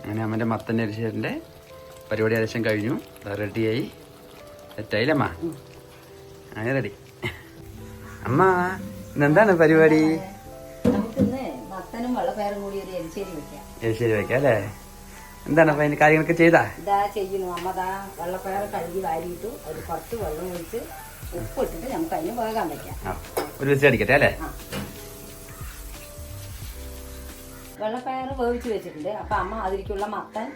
അങ്ങനെ അമ്മൻ്റെ മത്തൻ എരിശ്ശേരിൻ്റെ പരിപാടി ഏകദേശം കഴിഞ്ഞു. റെഡിയായി സെറ്റായില്ലമ്മ. അങ്ങനെ റെഡി. അമ്മ ഇന്നെന്താണ് പരിപാടി? എരിശ്ശേരി വെക്കാം അല്ലേ? എന്താണ് അപ്പൊ അതിന്റെ കാര്യങ്ങളൊക്കെ ചെയ്താ? ചെയ്യുന്നു അമ്മ. വെള്ളപ്പയർ കഴുകി വാരിയിട്ടു ഒരു 10 വെള്ളം ഒഴിച്ച് ഉപ്പിട്ടിട്ട് നമുക്ക് അതിന് വേകാൻ വെക്കാം. ഒരു വിസിൽ അടിക്കട്ടെ അല്ലേ? വെള്ളപ്പയർ വേവിച്ച് വെച്ചിട്ടുണ്ട്. അപ്പൊ അമ്മ അതിലേക്കുള്ള മത്തൻ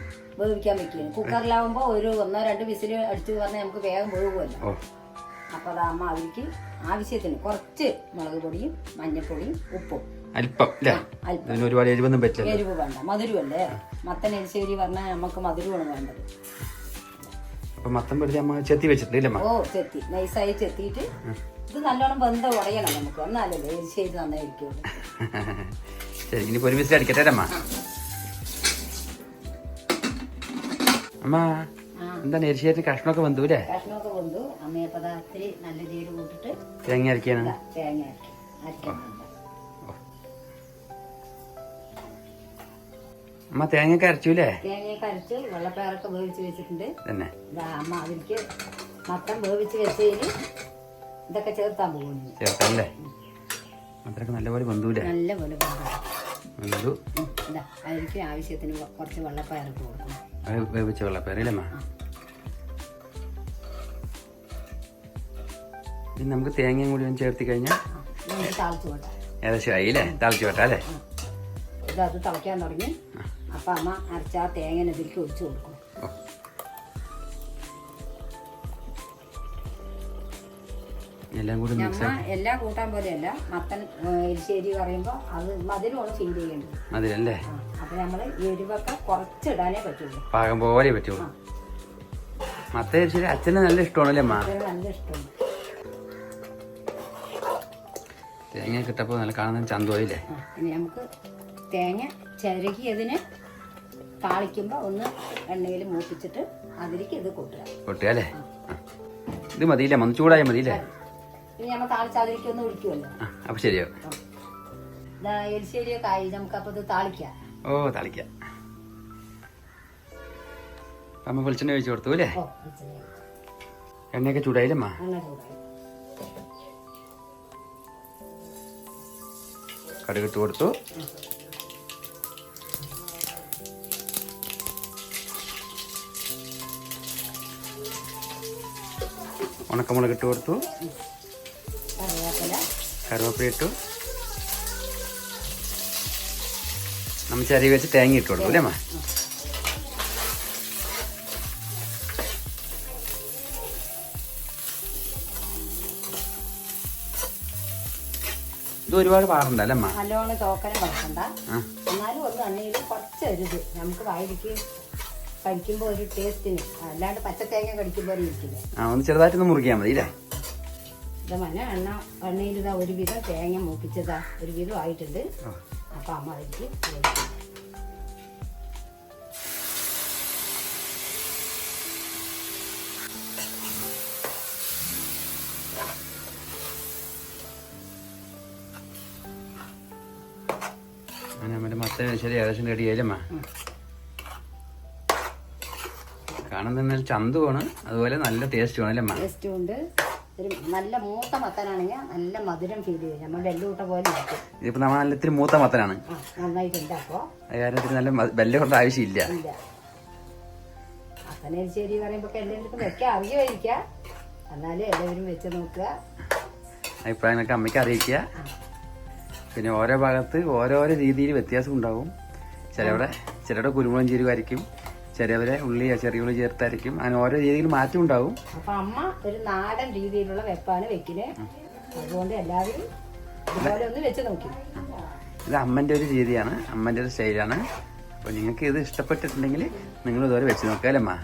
വേവിക്കാൻ വെക്കുന്നു. കുക്കറിലാവുമ്പോ ഒരു 1-2 വിസിൽ അടിച്ചു പറഞ്ഞാൽ നമുക്ക് വേഗം വേകുമല്ലോ. അപ്പൊ അത് അമ്മ അതിലേക്ക് ആവശ്യത്തിന് കുറച്ച് മുളക് പൊടിയും മഞ്ഞൾപ്പൊടിയും ഉപ്പും അല്പം ഒരുപാട് എരിവൊന്നും പറ്റില്ല. എരിവ് വേണ്ട, മധുരമല്ലേ. മത്തൻ എരിശ്ശേരി പറഞ്ഞാൽ നമുക്ക് മധുരമാണ് വേണ്ടത്. അപ്പൊ മത്തൻ പിടിച്ച് അമ്മ ചെത്തി വെച്ചിട്ടില്ലേ? ഓ ചെത്തി നൈസായി ചെത്തിയിട്ട് ഇത് നല്ലോണം വെന്ത ഉടയണം നമുക്ക്. എന്നാലല്ലേ എരിശ്ശേരി നന്നായിരിക്കുള്ളൂ. ശരി, ഇനി ഒരു വിസിൽ അടിക്കട്ടെ അമ്മ. അമ്മ എന്താണ് എരിശ്ശേരി കഷ്ണമൊക്കെ വെന്തൂല്ലേ? കഷ്ണമൊക്കെ വെന്തു. അമ്മയപ്പതാത്തിരി നല്ല ജീരകം കൂട്ടിട്ട് തേങ്ങ അരക്കാണ്. തേങ്ങ അരക്കണം. അമ്മ തേങ്ങയൊക്കെ അരച്ചൂല്ലേ? തേങ്ങയൊക്കെ അരച്ച് വെള്ളപ്പയറൊക്കെ വേവിച്ച് വെച്ചിട്ടുണ്ട്. തന്നെ അമ്മ അതിലേക്ക് മത്തൻ വേവിച്ച് വെച്ചതിന് ഇതൊക്കെ ചേർത്താൻ പോകുന്നു. ചേർത്തല്ലേ? മത്തനൊക്കെ നല്ലപോലെ വെന്തൂല്ലേ? നല്ലപോലെ വെന്തു. അതിലേക്ക് ആവശ്യത്തിന് കുറച്ച് വെള്ളപ്പയറൊക്കെ കൊടുക്കണം. വേവിച്ച വെള്ളപ്പയറല്ലേ അമ്മ? ഇനി നമുക്ക് തേങ്ങയും കൂടി ചേർത്തി കഴിഞ്ഞാൽ താളിച്ചു പോട്ടെ. ഏകദേശം ആയില്ലേ? താളിച്ചു പോട്ടെ അല്ലേ? അത് തിളയ്ക്കാൻ തുടങ്ങി. അപ്പൊ അമ്മ അരച്ച ആ തേങ്ങ ഇതിലേക്ക് ഒഴിച്ചു കൊടുക്കും. എല്ലാം കൂട്ടാൻ പോലെയല്ല. മത്തൻ എരിശ്ശേരി പറയുമ്പോ അത് മധുരമാണ് ഫീൽ ചെയ്യേണ്ടത്. മധുരല്ലേ? അപ്പൊ നമ്മള് എരിവൊക്കെ കുറച്ചിടാനേ പറ്റുള്ളൂ. പാകം പോലെ പറ്റുള്ളൂ. മത്തൻ എരിശ്ശേരി അച്ഛന് നല്ല ഇഷ്ടമാണല്ലേ അമ്മ? നല്ല ഇഷ്ടമാണ്. തേങ്ങ കിട്ടപ്പോ നല്ല കാണുന്ന ചന്തോയില്ലേ? ഇനി നമുക്ക് തേങ്ങ ചിരകിയതിന് താളിക്കുമ്പോ ഒന്ന് എണ്ണയിൽ മൂപ്പിച്ചിട്ട് അതിലേക്ക് ഇത് കൊട്ടുക അല്ലേ? ഇത് മതിയില്ലേ? ഒന്ന് ചൂടായ മതിയില്ലേ? ഇനി നമ്മൾ താളിച്ച അതിലേക്ക് ഒന്ന് ഒഴിക്കുമല്ലോ. അപ്പൊ ശരിയോ? എരിശ്ശേരിയൊക്കെ ആയി. നമുക്ക് അപ്പൊ ഇത് താളിക്കാം. ഓ താളിക്കാം. അമ്മ വെളിച്ചെണ്ണ ഒഴിച്ചു കൊടുത്തു അല്ലേ? എണ്ണയൊക്കെ ചൂടായില്ലമ്മ? എണ്ണ ചൂടായി. കടുകിട്ട് കൊടുത്തു. ഉണക്കമുളക് ഇട്ട് കൊടുത്തു. കറിവേപ്പില ഇട്ടു. നമ്മൾ ചെറിയ വെച്ച് തേങ്ങ ഇട്ട് കൊടുത്തു അല്ലേ അമ്മ? ഇത് ഒരുപാട് പാടുണ്ടല്ലേ അമ്മ? നല്ലോണം ചോക്കനെ വളർത്തണ്ട. എന്നാലും ഒന്ന് എണ്ണയിൽ കുറച്ചരുത്. നമുക്ക് വായിലേക്ക് കഴിക്കുമ്പോ ഒരു ടേസ്റ്റിന്. അല്ലാണ്ട് പച്ചത്തേങ്ങ കടിക്കുമ്പോ ഇരിക്കില്ല. ഒന്ന് ചെറുതായിട്ടൊന്ന് മുറുകിയാൽ മതി അല്ലേ? ഇത് മന എണ്ണയിൽ ഇതാ ഒരുവിധം തേങ്ങ മൂപ്പിച്ചതാ ഒരുവിധം ആയിട്ടുണ്ട്. അപ്പൊ അമ്മ അതിലേക്ക് നമ്മുടെ മത്തൻ ശരി ഏകദേശം റെഡിയായില്ലമ്മ? കാണാൻ തന്നെ ചന്തമാണ്, അതുപോലെ നല്ല ടേസ്റ്റ് വേണല്ലേ? ടേസ്റ്റും ഉണ്ട്. ഒരു നല്ല മൂത്ത മത്തനാണെങ്കിൽ നല്ല മധുരം ഫീൽ ചെയ്യും. നമ്മൾ വെല്ലൂട്ട പോലെ ഇതിപ്പോ നമ്മൾ നല്ല ഇത്തിരി മൂത്ത മത്തനാണ്. നന്നായിട്ടുണ്ട്. അപ്പൊ കാര്യത്തിൽ നല്ല വെല്ല കൊണ്ട് ആവശ്യമില്ല. മത്തനെരിശ്ശേരി പറയുമ്പോ എല്ലാവർക്കും വെക്കാൻ അറിയുമായിരിക്കാം. എന്നാലും എല്ലാവരും വെച്ച് നോക്കുക. അഭിപ്രായങ്ങളൊക്കെ അമ്മയ്ക്ക് അറിയിക്കുക. പിന്നെ ഓരോ ഭാഗത്ത് ഓരോരോ രീതിയിൽ വ്യത്യാസം ഉണ്ടാവും. ചിലരുടെ കുരുമുളകും ജീരകമായിരിക്കും, ചിലവരെ ചെറിയ ഉള്ളി ചേർത്തായിരിക്കും. അങ്ങനെ ഓരോ രീതിയിൽ മാറ്റം ഉണ്ടാവും. അപ്പൊ അമ്മ ഒരു നാടൻ രീതിയിലുള്ള വെപ്പാണ് വെക്കുന്നത്. അതുകൊണ്ട് എല്ലാവരും ഇതുപോലെ ഒന്ന് വെച്ച് നോക്കി. ഇത് അമ്മൻ്റെ ഒരു രീതിയാണ്, അമ്മൻ്റെ ഒരു സ്റ്റൈലാണ്. അപ്പോൾ നിങ്ങൾക്ക് ഇത് ഇഷ്ടപ്പെട്ടിട്ടുണ്ടെങ്കിൽ നിങ്ങൾ ഇതുപോലെ വെച്ച് നോക്കാം അല്ലേ അമ്മ?